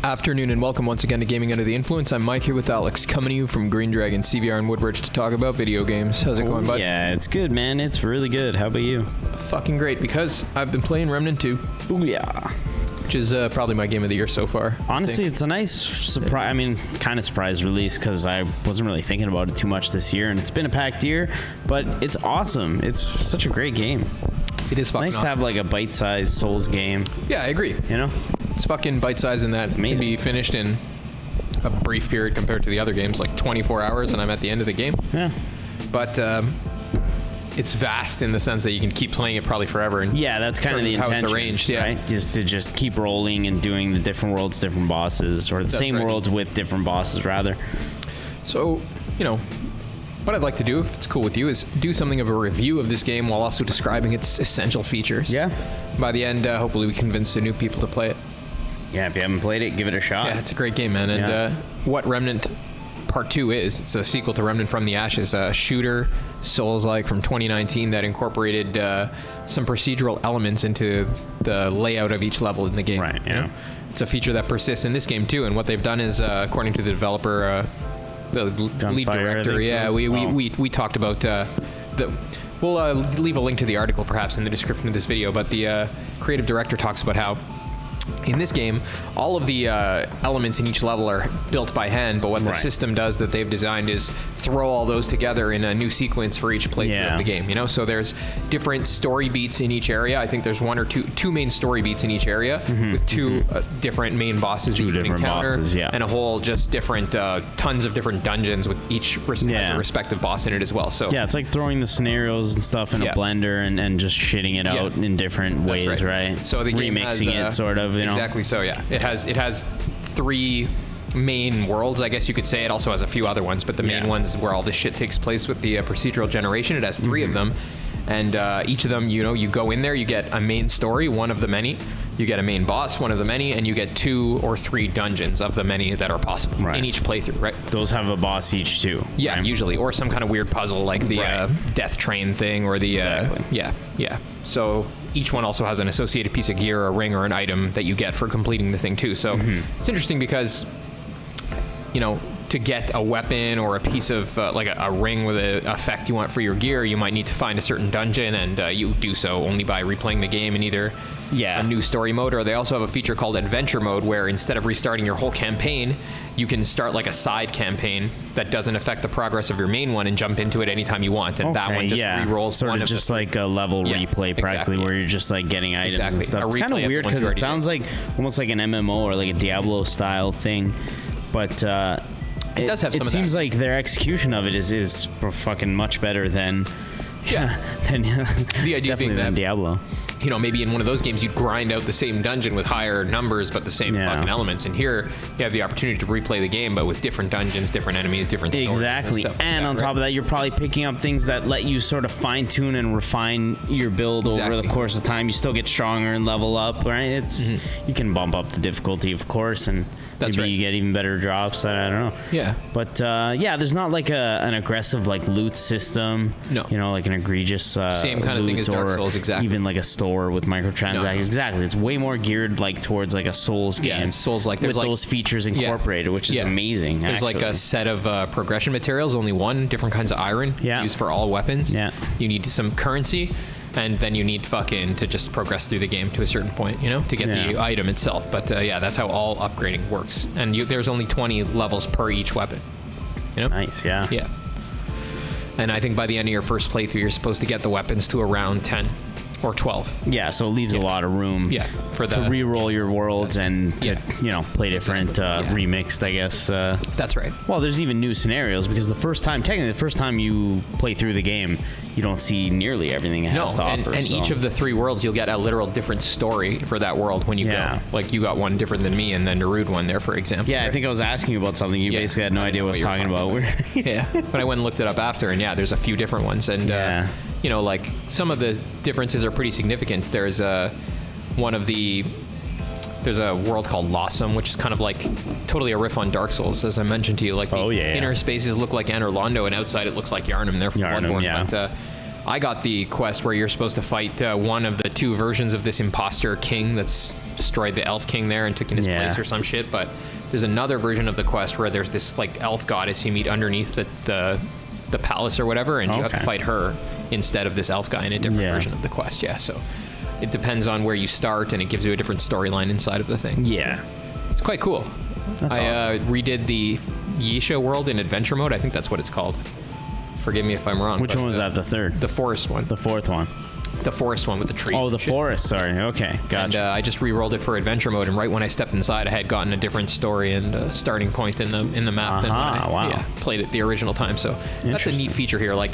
Afternoon and welcome once again to Gaming Under the Influence. I'm Mike here with Alex, coming to you from GreenDragonCVR in Woodbridge to talk about video games. How's it going, bud? Yeah, it's good, man. It's really good. How about you? Fucking great, because I've been playing Remnant II. Oh yeah. Which is probably my game of the year so far. Honestly, it's a nice surprise. I mean, kind of surprise release because I wasn't really thinking about it too much this year, and it's been a packed year, but it's awesome. It's such a great game. It is fucking nice to have like a bite-sized Souls game. Yeah, I agree. You know? It's fucking bite-sized in that it can be finished in a brief period compared to the other games, like 24 hours, and I'm at the end of the game. Yeah. But it's vast in the sense that you can keep playing it probably forever. And yeah, that's kind of the intention. How it's arranged, yeah. Right? Just keep rolling and doing the different worlds, different bosses, or the same worlds with different bosses, rather. So, you know, what I'd like to do, if it's cool with you, is do something of a review of this game while also describing its essential features. Yeah. By the end, hopefully we convince the new people to play it. Yeah, if you haven't played it, give it a shot. Yeah, it's a great game, man. And what Remnant Part 2 is, it's a sequel to Remnant from the Ashes, a shooter, Souls-like from 2019 that incorporated some procedural elements into the layout of each level in the game. Right, yeah. It's a feature that persists in this game, too. And what they've done is, according to the developer, the lead director, we talked about we'll leave a link to the article perhaps in the description of this video, but the creative director talks about how in this game all of the elements in each level are built by hand, but what the system does that they've designed is throw all those together in a new sequence for each playthrough of the game, you know? So there's different story beats in each area. I think there's one or two main story beats in each area with two different main bosses you can encounter, and a whole just different tons of different dungeons with each has a respective boss in it as well. So yeah, it's like throwing the scenarios and stuff in a blender and just shitting it out in different ways, right? So the game remixing has, it sort of, you know? Exactly. So yeah, it has three main worlds, I guess you could say. It also has a few other ones, but the main ones where all this shit takes place with the procedural generation, it has three of them. And each of them, you know, you go in there, you get a main story, one of the many, you get a main boss, one of the many, and you get 2 or 3 dungeons of the many that are possible in each playthrough, right? Those have a boss each too. Yeah, usually, or some kind of weird puzzle like the death train thing, or the So each one also has an associated piece of gear, a ring, or an item that you get for completing the thing too. So it's interesting because, you know, to get a weapon or a piece of like a ring with an effect you want for your gear, you might need to find a certain dungeon, and you do so only by replaying the game in either a new story mode, or they also have a feature called adventure mode, where instead of restarting your whole campaign, you can start like a side campaign that doesn't affect the progress of your main one and jump into it anytime you want, and that one just re-rolls sort one of just like a level replay practically, where you're just like getting items and stuff. It's kind of weird because it sounds like almost like an MMO or like a Diablo style thing, but it does have some of that. It seems like their execution of it is fucking much better than than the idea being that Diablo. You know, maybe in one of those games you'd grind out the same dungeon with higher numbers but the same fucking elements, and here you have the opportunity to replay the game but with different dungeons, different enemies, different stories. Exactly. And on top of that, you're probably picking up things that let you sort of fine-tune and refine your build over the course of time. You still get stronger and level up, right? It's you can bump up the difficulty, of course, and maybe you get even better drops. I don't know. Yeah. But there's not like an aggressive like loot system. No. You know, like an egregious same kind of thing as Dark Souls, exactly. Even like a store with microtransactions. No. Exactly. It's way more geared like towards like a Souls game. Yeah, it's Souls-like. With those features incorporated, which is amazing. There's like a set of progression materials, only one, different kinds of iron used for all weapons. Yeah. You need some currency, and then you need fucking to just progress through the game to a certain point, you know, to get the item itself. But that's how all upgrading works. And there's only 20 levels per each weapon, you know? Nice, yeah. Yeah. And I think by the end of your first playthrough, you're supposed to get the weapons to around 10 or 12. Yeah, so it leaves a lot of room to re-roll your worlds and to, you know, play different remixed, I guess. That's right. Well, there's even new scenarios, because the first time you play through the game, you don't see nearly everything it has to offer. And each of the 3 worlds, you'll get a literal different story for that world when you go. Like, you got one different than me, and then Darude one there, for example. Yeah, I think I was asking you about something. You basically had no idea what I was talking about. But I went and looked it up after, and there's a few different ones. And, you know, like, some of the differences are pretty significant. There's a world called Lossum, which is kind of like totally a riff on Dark Souls, as I mentioned to you. Like, the inner spaces look like Anor Londo, and outside it looks like Yharnam there from Bloodborne. But I got the quest where you're supposed to fight one of the 2 versions of this imposter king that's destroyed the elf king there and took in his place or some shit. But there's another version of the quest where there's this like elf goddess you meet underneath the palace or whatever, and you have to fight her instead of this elf guy in a different version of the quest. Yeah, so it depends on where you start, and it gives you a different storyline inside of the thing. Yeah, it's quite cool. That's awesome. Redid the Yisha world in adventure mode. I think that's what it's called. Forgive me if I'm wrong. Which one was that? The third? The forest one. The fourth one. The forest one with the trees. Oh, the forest. Sorry. Okay, gotcha. And I just re-rolled it for adventure mode, and right when I stepped inside, I had gotten a different story and starting point in the map than when I played it the original time. So that's a neat feature here. Like,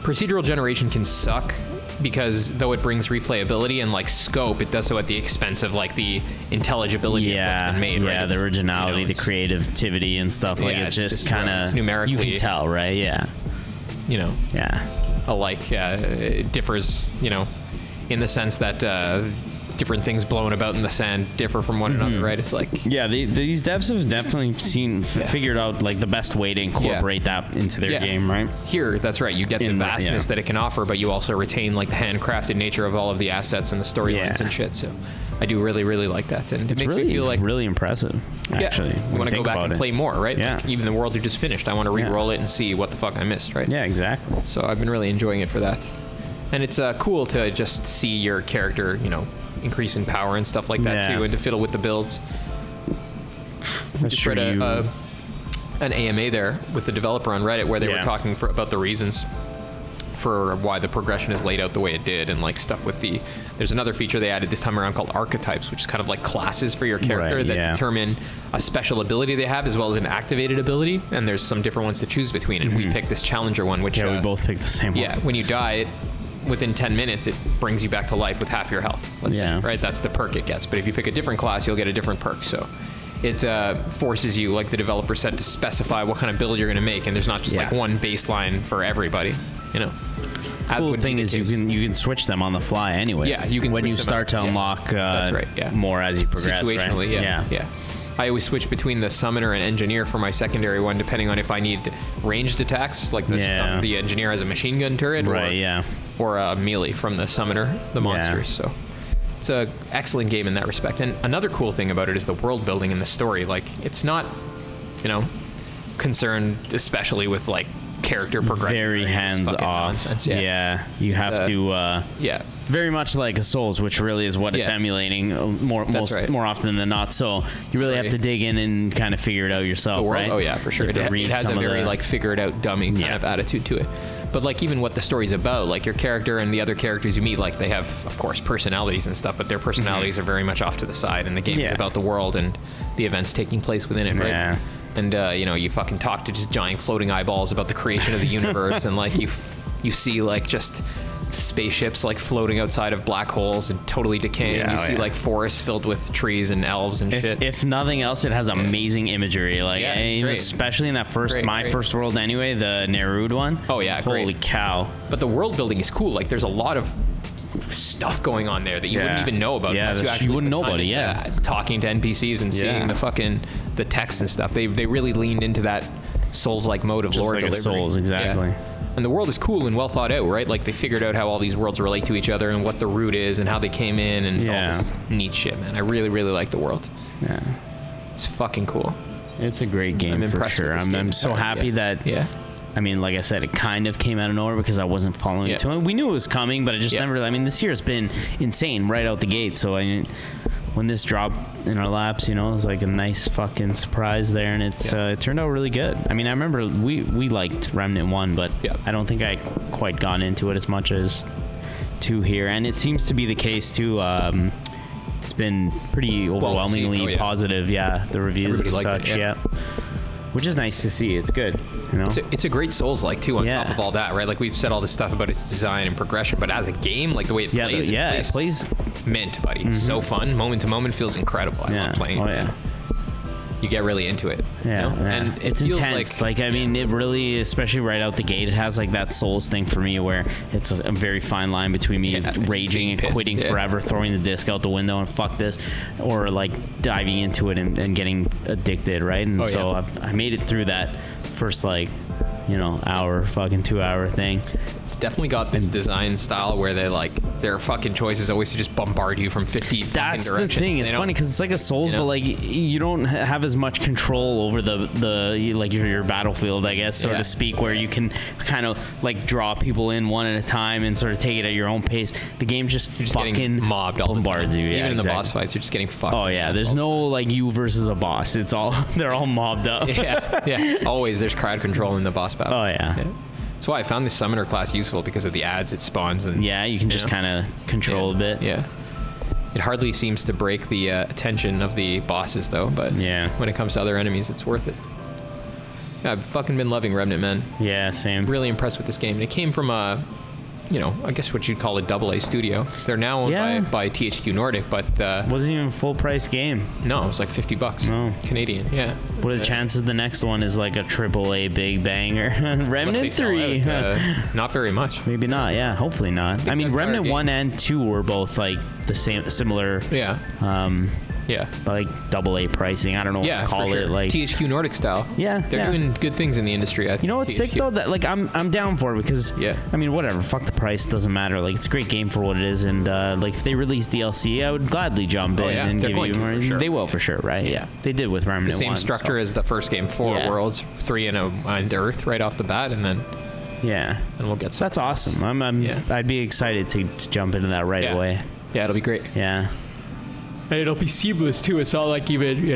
procedural generation can suck because though it brings replayability and like scope, it does so at the expense of like the intelligibility of what's been made. Yeah, right? The originality, the creativity and stuff. Like it just kind of numerically. You can tell, right? Yeah. Alike. It differs, in the sense that different things blown about in the sand differ from one another, right? It's like these devs have definitely figured out like the best way to incorporate that into their game, right? Here, that's right. You get the vastness that it can offer, but you also retain like the handcrafted nature of all of the assets and the storylines and shit. So I do really, really like that, and it makes me feel like really impressive. Actually, you want to go back and play more, right? Yeah. Like, even the world you just finished, I want to re-roll it and see what the fuck I missed, right? Yeah, exactly. So I've been really enjoying it for that, and it's cool to just see your character, increase in power and stuff like that too, and to fiddle with the builds. That's true. An AMA there with the developer on Reddit where they were talking about the reasons for why the progression is laid out the way it did, and like stuff with there's another feature they added this time around called archetypes, which is kind of like classes for your character that determine a special ability they have as well as an activated ability, and there's some different ones to choose between, and we picked this challenger one, which we both picked the same one. Yeah, when you die, within 10 minutes it brings you back to life with half your health, let's say, right? That's the perk it gets, but if you pick a different class you'll get a different perk. So it forces you, like the developer said, to specify what kind of build you're going to make, and there's not just like one baseline for everybody, The cool thing is you can switch them on the fly anyway. Yeah, you can when you start to unlock more as you progress. Situationally, right? Yeah. I always switch between the summoner and engineer for my secondary one, depending on if I need ranged attacks, like the engineer has a machine gun turret, or a melee from the summoner, the monsters. So it's a excellent game in that respect. And another cool thing about it is the world building and the story. Like, it's not, concerned especially with like character progression. Very hands off. Nonsense. You have to very much like a Souls, which really is what it's emulating more often than not. So you really have to dig in and kind of figure it out yourself, right? Oh yeah, for sure. It has a very like figure it out dummy kind of attitude to it. But like even what the story's about, like your character and the other characters you meet, like they have of course personalities and stuff, but their personalities are very much off to the side, and the game is about the world and the events taking place within it, right? Yeah. And you fucking talk to just giant floating eyeballs about the creation of the universe, and like you see like just spaceships like floating outside of black holes and totally decaying. You see like forests filled with trees and elves and shit. If nothing else, it has amazing imagery. Like especially in that first world anyway, the Nerud one. Oh yeah, holy cow! But the world building is cool. Like there's a lot of stuff going on there that you wouldn't even know about unless you actually wouldn't know about it. Talking to NPCs and seeing the text and stuff. They really leaned into that Souls-like mode of just lore like delivery. Souls, exactly. And the world is cool and well thought out, right? Like they figured out how all these worlds relate to each other and what the root is and how they came in and all this neat shit, man. I really, really like the world. Yeah. It's fucking cool. It's a great game for sure. I'm so happy that I mean, like I said, it kind of came out of nowhere because I wasn't following it too much. We knew it was coming, but it just never. I mean, this year has been insane right out the gate. So when this dropped in our laps, it was like a nice fucking surprise there, and it turned out really good. I mean, I remember we liked Remnant 1, but I don't think I quite gone into it as much as 2 here, and it seems to be the case too. It's been pretty overwhelmingly positive. Yeah, the reviews and such. Which is nice to see. It's good. It's a great Souls-like too. On top of all that, right? Like we've said all this stuff about its design and progression, but as a game, like the way it plays, it plays mint, buddy. So fun. Moment to moment feels incredible. I love playing. Oh yeah. You get really into it. And it's intense. Like I mean, it really, especially right out the gate, it has like that Souls thing for me where it's a very fine line between me raging and quitting forever, throwing the disc out the window and fuck this, or like diving into it and getting addicted, right? And I made it through that first like fucking 2 hour thing. It's definitely got this design style where they like their fucking choice is always to just bombard you from 50 fucking That's directions. the thing. It's funny because it's like a Souls, but like you don't have as much control over the like your battlefield, I guess, so to speak, where you can kind of like draw people in one at a time and sort of take it at your own pace. The game just fucking mobbed all bombards you. Yeah, even in the boss fights, you're just getting fucked. Oh yeah, there's no like you versus a boss. It's all they're all mobbed up. Yeah. Always there's crowd control in the boss battle. Oh yeah. That's why I found the summoner class useful because of the ads it spawns. And you can just kind of control a bit. Yeah. It hardly seems to break the attention of the bosses though, but when it comes to other enemies, it's worth it. Yeah, I've fucking been loving Remnant, man. Yeah, same. Really impressed with this game. And it came from a, I guess what you'd call a AA studio. They're now owned by THQ Nordic, but wasn't even a full price game. No, it was like $50 Canadian. Yeah. What are the chances the next one is like a AAA big banger? Remnant 3. Not very much. Maybe not. Yeah, hopefully not. I mean, Remnant 1 and 2 were both like the same, similar. Like AA pricing. I don't know what to call it. Like THQ Nordic style. Yeah, they're doing good things in the industry. You know what's sick though? That like I'm down for it because I mean whatever. Fuck the price, doesn't matter. Like it's a great game for what it is, and like if they release DLC, I would gladly jump in and give you more. Sure. They will for sure, right? Yeah, they did with Remnant. The same 1, structure as the first game, 4 worlds, 3 and Earth right off the bat, and then. Yeah, and we'll get. That's awesome. I'd be excited to jump into that right away. Yeah, it'll be great. Yeah. And it'll be seamless too. It's not like even,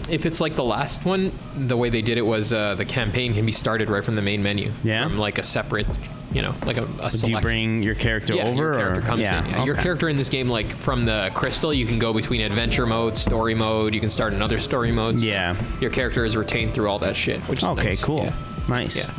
if it's like the last one, the way they did it was the campaign can be started right from the main menu. Yeah. From like a separate, like a select. Do you bring your character over? Your character comes in. Okay. Your character in this game, like from the crystal, you can go between adventure mode, story mode. You can start another story mode. Yeah. Your character is retained through all that shit, which is nice. Cool. Yeah. Nice. Yeah.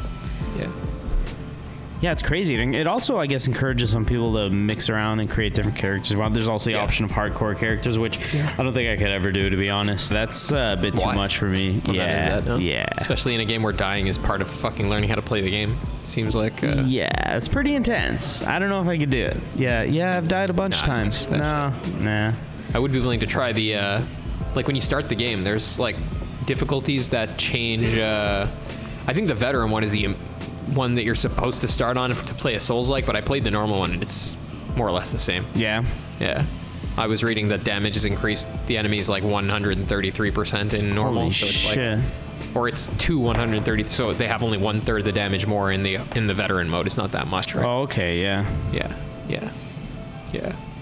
Yeah, it's crazy. It also, I guess, encourages some people to mix around and create different characters. Well, there's also the option of hardcore characters, which I don't think I could ever do, to be honest. That's a bit too much for me. Yeah. Especially in a game where dying is part of fucking learning how to play the game. Seems like... yeah, it's pretty intense. I don't know if I could do it. Yeah, I've died a bunch of times. Nah. I would be willing to try the... like, when you start the game, there's, like, difficulties that change... I think the veteran one is the... one that you're supposed to start on to play a Souls-like, but I played the normal one and it's more or less the same. Yeah. I was reading that damage has increased the enemies like 133% in normal. Holy so it's shit. Like, or it's 130, so they have only 1/3 the damage more in the veteran mode. It's not that much, right? Oh, okay, yeah.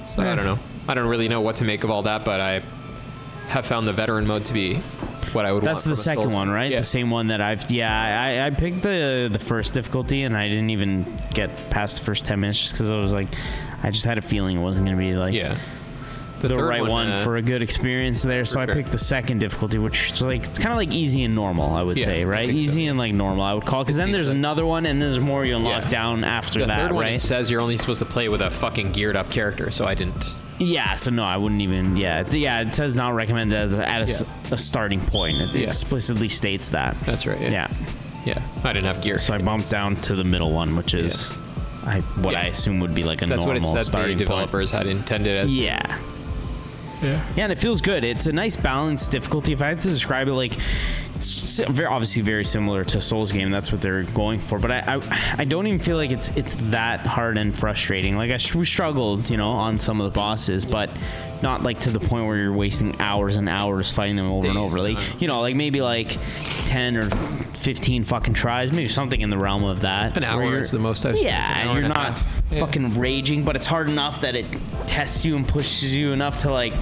So I don't know. I don't really know what to make of all that, but I have found the veteran mode to be what I would want. That's the second one, right? Yeah. The same one that I picked the first difficulty, and I didn't even get past the first 10 minutes just because I was like, I just had a feeling it wasn't going to be like the right one for a good experience there. So I picked the second difficulty, which is like, it's kind of like easy and normal, I would say, right? Easy and like normal, I would call, because then there's another one and there's more you unlock down after that, right? The third one, it says you're only supposed to play with a fucking geared up character, so I didn't... Yeah, so no, I wouldn't even. It says not recommended as at a starting point. It explicitly states that. That's right. Yeah. I didn't have gear. So I bumped down to the middle one, which is I assume would be like a normal starting point. That's what it said the developers had intended as. Yeah, and it feels good. It's a nice balanced difficulty. If I had to describe it, like, it's obviously very similar to Souls game. That's what they're going for. But I don't even feel like it's that hard and frustrating. Like we struggled, on some of the bosses, but not like to the point where you're wasting hours and hours fighting them over and over. Like like maybe like 10 or 15 fucking tries, maybe something in the realm of that. An hour is the most I've seen. Yeah, and you're not fucking raging, but it's hard enough that it tests you and pushes you enough to like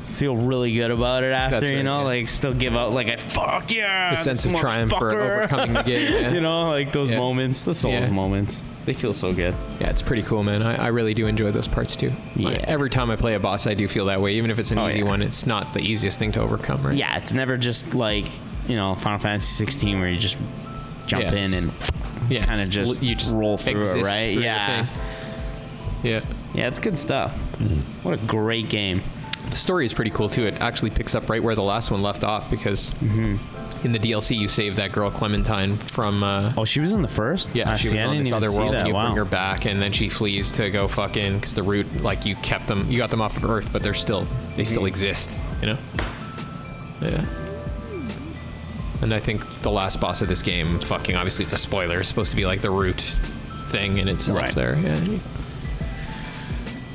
feel really good about it after, like still give out like a fuck yeah, the sense of triumph for overcoming the game. Like those moments, the Souls moments. They feel so good. Yeah, it's pretty cool, man. I really do enjoy those parts too. Every time I play a boss, I do feel that way. Even if it's an easy one, it's not the easiest thing to overcome, right? Yeah, it's never just like, Final Fantasy 16 where you just jump in and kind of just roll through it, right? Yeah, it's good stuff. What a great game. The story is pretty cool too. It actually picks up right where the last one left off because in the DLC you save that girl Clementine from... she was in the first? Yeah, she was on this other world and you bring her back and then she flees to go fucking... Because the root, like you got them off of Earth, but they still exist, Yeah. And I think the last boss of this game, fucking obviously it's a spoiler, it's supposed to be like the root thing in itself there.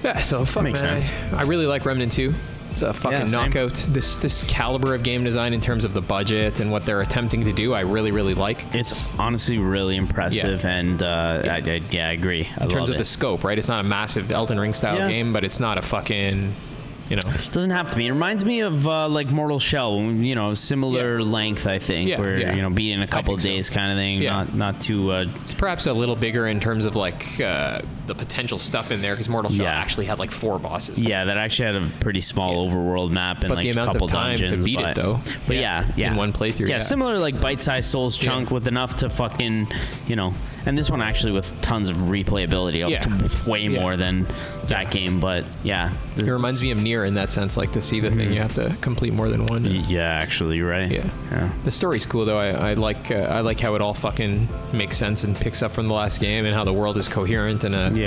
Yeah, so fuck, makes sense. I really like Remnant 2. It's a fucking knockout. This caliber of game design in terms of the budget and what they're attempting to do, I really, really like. It's honestly really impressive, and I agree. In terms of the scope, right? It's not a massive Elden Ring style game, but it's not a fucking, you know. It doesn't have to be. It reminds me of like Mortal Shell, you know, similar length, I think, where, you know, be in a couple of days kind of thing, not too... It's perhaps a little bigger in terms of like the potential stuff in there, because Mortal Shell actually had like 4 bosses. Yeah, that actually had a pretty small overworld map and like a couple dungeons. But the amount of time to beat it, though. But yeah. In one playthrough. Yeah, similar like bite-sized Souls chunk with enough to fucking, you know, and this one actually with tons of replayability, up to way more than that game. But yeah, it reminds me of Nier in that sense, like to see the thing you have to complete more than one. Yeah, actually, you're right. Yeah. The story's cool though. I like how it all fucking makes sense and picks up from the last game, and how the world is coherent and a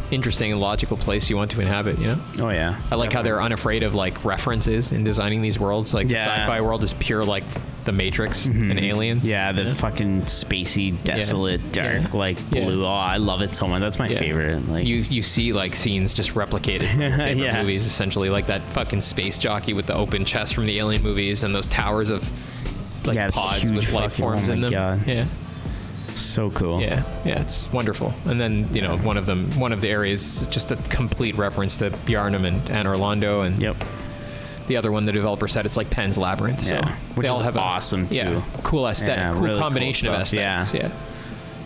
interesting and logical place you want to inhabit. You know? Oh yeah. I like how they're unafraid of like references in designing these worlds. Like the sci-fi world is pure like the Matrix and Aliens. Yeah, the fucking spacey, desolate, dark, like blue. Oh, I love it so much. That's my favorite. Like you see like scenes just replicated from your favorite movies, essentially, like that fucking space jockey with the open chest from the Alien movies, and those towers of like pods with life forms in them. God. Yeah. So cool. Yeah, it's wonderful. And then, you know, one of the areas is just a complete reference to Bjarnam and Anne Orlando, and the other one, the developer said it's like Pan's Labyrinth. So which they all have awesome too. Cool aesthetic, cool really combination of aesthetics. Yeah.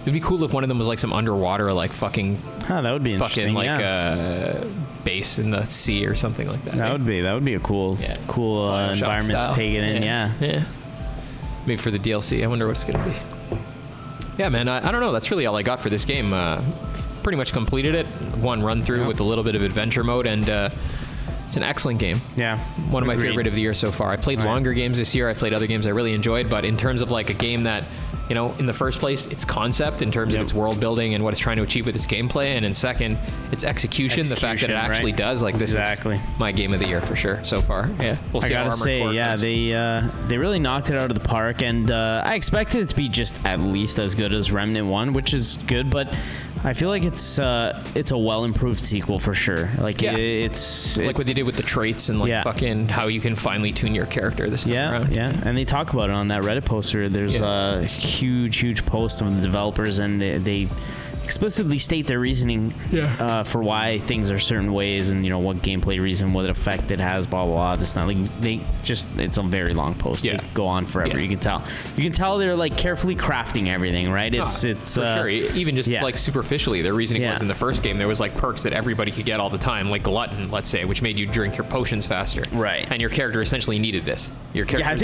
It'd be cool if one of them was like some underwater, like fucking. That would be interesting. Fucking like base in the sea or something like that. That would be a cool environment to take it in. Yeah. Maybe for the DLC. I wonder what it's gonna be. Yeah, man. I don't know. That's really all I got for this game. Pretty much completed it. One run through with a little bit of adventure mode, and it's an excellent game. Yeah. One of my favorite of the year so far. I played longer games this year. I played other games I really enjoyed, but in terms of like a game that, you know, in the first place, its concept in terms of its world building and what it's trying to achieve with its gameplay, and in second, its execution, the fact that it actually does, like, this is my game of the year for sure so far. Yeah, we'll see. I gotta say, they really knocked it out of the park, and I expected it to be just at least as good as Remnant 1, which is good, but I feel like it's a well improved sequel for sure. Like it's like what they did with the traits and like fucking how you can finally tune your character this time around. And they talk about it on that Reddit poster. There's a huge post of the developers, and they explicitly state their reasoning for why things are certain ways, and, you know, what gameplay reason, what effect it has, blah blah. This not like it's a very long post. They go on forever. You can tell they're like carefully crafting everything, right? It's for sure. Even just like superficially, their reasoning was in the first game there was like perks that everybody could get all the time, like Glutton, let's say, which made you drink your potions faster. Right. And your character essentially needed this. Your character. I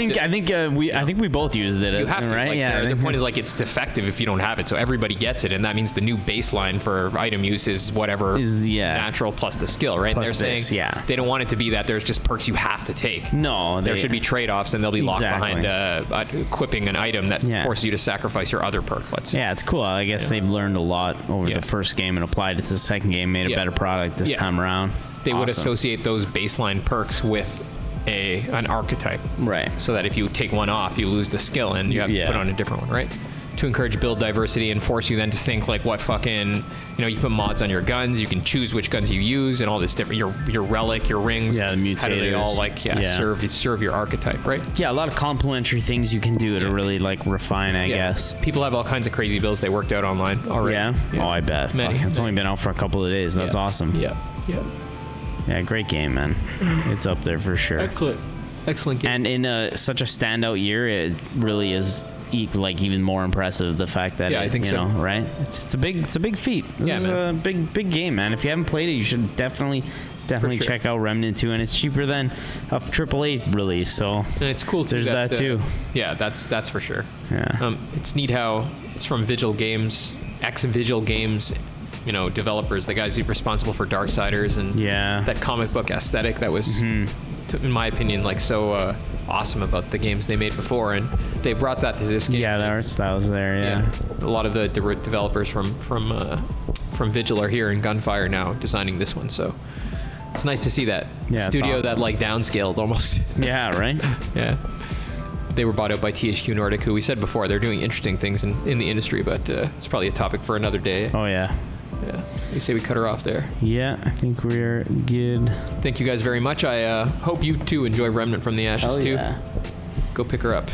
think we both used it. You have to, right? Like, their point is like it's defective if you don't have it, so everybody gets it, and that means the new baseline for item use is whatever natural plus the skill, right? And they're saying they don't want it to be that there's just perks you have to take. No, there should be trade-offs, and they'll be locked behind equipping an item that forces you to sacrifice your other perk. Let's say. Yeah, it's cool. I guess they've learned a lot over the first game and applied it to the second game, made a better product this time around. They would associate those baseline perks with an archetype, right? So that if you take one off, you lose the skill, and you have to put on a different one, right? To encourage build diversity and force you then to think like what fucking, you know, you put mods on your guns, you can choose which guns you use and all this different, your relic, your rings, the mutators, how do they all like serve your archetype, right? Yeah, a lot of complementary things you can do to really like refine, I guess. People have all kinds of crazy builds they worked out online already. Oh, I bet. It's only been out for a couple of days. That's awesome. Yeah, great game, man. It's up there for sure. Excellent game. And in such a standout year, it really is like even more impressive, the fact that I think so. Right? It's a big feat. This is a big game, man. If you haven't played it, you should definitely check out Remnant 2, and it's cheaper than a AAA release. So and it's cool too. There's that too. Yeah, that's for sure. Yeah. It's neat how it's from Vigil Games, ex-Vigil Games, you know, developers, the guys who are responsible for Darksiders and that comic book aesthetic that was, in my opinion, like so awesome about the games they made before, and they brought that to this game. Yeah, the art style's there. A lot of the developers from Vigil are here in Gunfire now designing this one, so it's nice to see that studio that like downscaled almost. Yeah, right. they were bought out by THQ Nordic, who we said before they're doing interesting things in the industry, but it's probably a topic for another day. Oh yeah. Yeah. You say we cut her off there? Yeah, I think we're good. Thank you guys very much. I hope you too enjoy Remnant from the Ashes too. Go pick her up.